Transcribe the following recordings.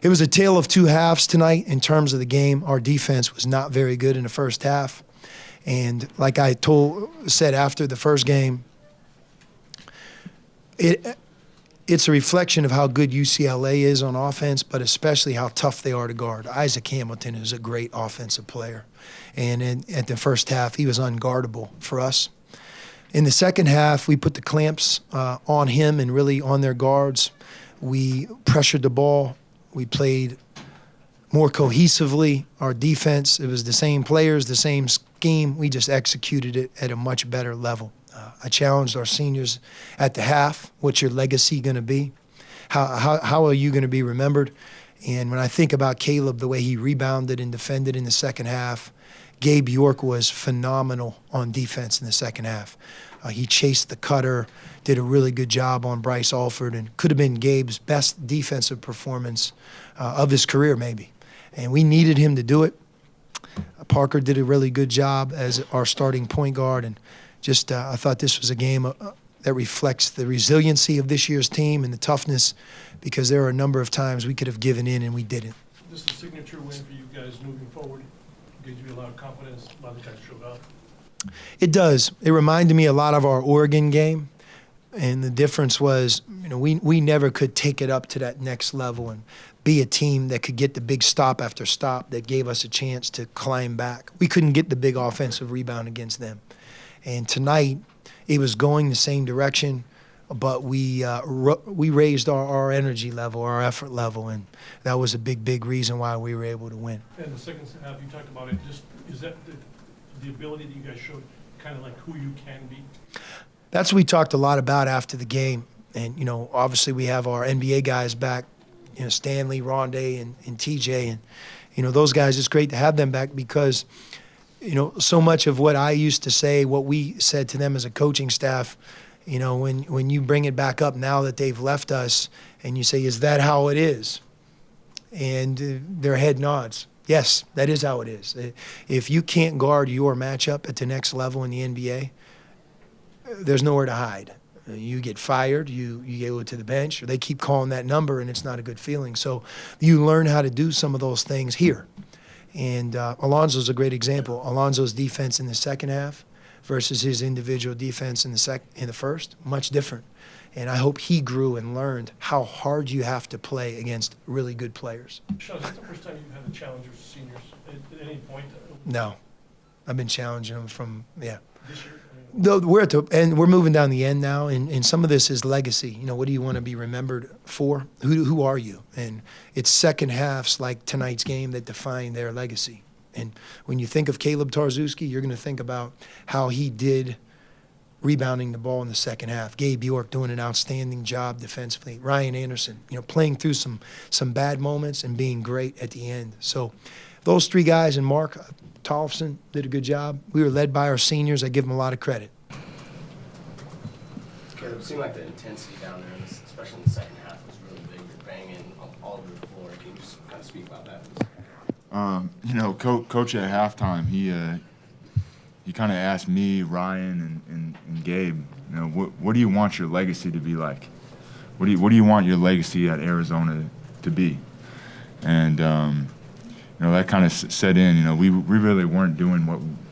It was a tale of two halves tonight in terms of the game. Our defense was not very good in the first half. And like I said after the first game, it's a reflection of how good UCLA is on offense, but especially how tough they are to guard. Isaac Hamilton is a great offensive player. And at the first half, he was unguardable for us. In the second half, we put the clamps on him and really on their guards. We pressured the ball. We played more cohesively. Our defense, it was the same players, the same scheme. We just executed it at a much better level. I challenged our seniors at the half, what's your legacy going to be? How are you going to be remembered? And when I think about Caleb, the way he rebounded and defended in the second half, Gabe York was phenomenal on defense in the second half. He chased the cutter, did a really good job on Bryce Alford, and could have been Gabe's best defensive performance of his career maybe. And we needed him to do it. Parker did a really good job as our starting point guard, and just I thought this was a game that reflects the resiliency of this year's team and the toughness, because there are a number of times we could have given in and we didn't. This is a signature win for you guys moving forward. Gives you a lot of confidence. A lot of guys showed up. It does. It reminded me a lot of our Oregon game, and the difference was, we never could take it up to that next level and be a team that could get the big stop after stop that gave us a chance to climb back. We couldn't get the big offensive rebound against them. And tonight, it was going the same direction, but we raised our energy level, our effort level, and that was a big reason why we were able to win. And the second half, you talked about it. Just is that the ability that you guys showed, kind of like who you can be? That's what we talked a lot about after the game. And obviously we have our NBA guys back, Stanley, Rondé, and TJ, and those guys. It's great to have them back because so much of what I used to say, what we said to them as a coaching staff, when you bring it back up now that they've left us and you say, is that how it is? And their head nods. Yes, that is how it is. If you can't guard your matchup at the next level in the NBA, there's nowhere to hide. You get fired, you go to the bench, or they keep calling that number, and it's not a good feeling. So you learn how to do some of those things here. And Alonzo's a great example. Alonzo's defense in the second half versus his individual defense in the first, much different. And I hope he grew and learned how hard you have to play against really good players. Sean, is this the first time you've had to challenge your seniors at any point? No. I've been challenging them from, yeah. This year? We're moving down the end now, and some of this is legacy. What do you want to be remembered for? Who are you? And it's second halves like tonight's game that define their legacy. And when you think of Caleb Tarczewski, you're going to think about how he did rebounding the ball in the second half. Gabe York doing an outstanding job defensively. Ryan Anderson, playing through some bad moments and being great at the end. So those three guys, and Mark Tollefson did a good job. We were led by our seniors. I give them a lot of credit. Caleb, it seemed like the intensity down there, especially in the second half, was really big. You're banging all over the floor. Can you just kind of speak about that? Coach at halftime, he kind of asked me, Ryan, and Gabe, what do you want your legacy to be like? What do you want your legacy at Arizona to be? And that kind of set in. We really weren't doing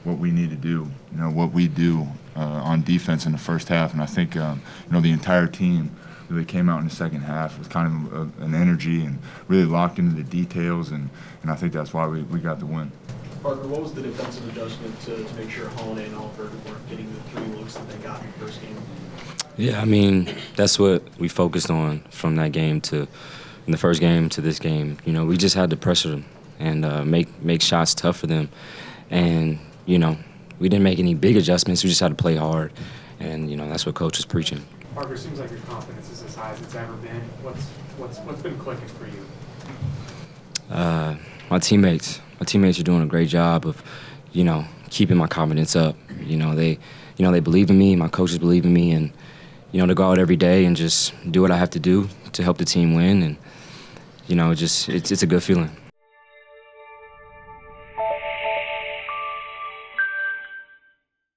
what we need to do. What we do on defense in the first half, and I think the entire team really came out in the second half with kind of an energy and really locked into the details, and I think that's why we got the win. Parker, what was the defensive adjustment to make sure Holiday and Alford weren't getting the 3 looks that they got in the first game? Yeah, that's what we focused on from that game in the first game to this game. We just had to pressure them and make shots tough for them. And, we didn't make any big adjustments. We just had to play hard. And, that's what Coach is preaching. Parker, it seems like your confidence is as high as it's ever been. What's been clicking for you? My teammates are doing a great job of, keeping my confidence up. They believe in me. My coaches believe in me, and to go out every day and just do what I have to do to help the team win. And it's a good feeling.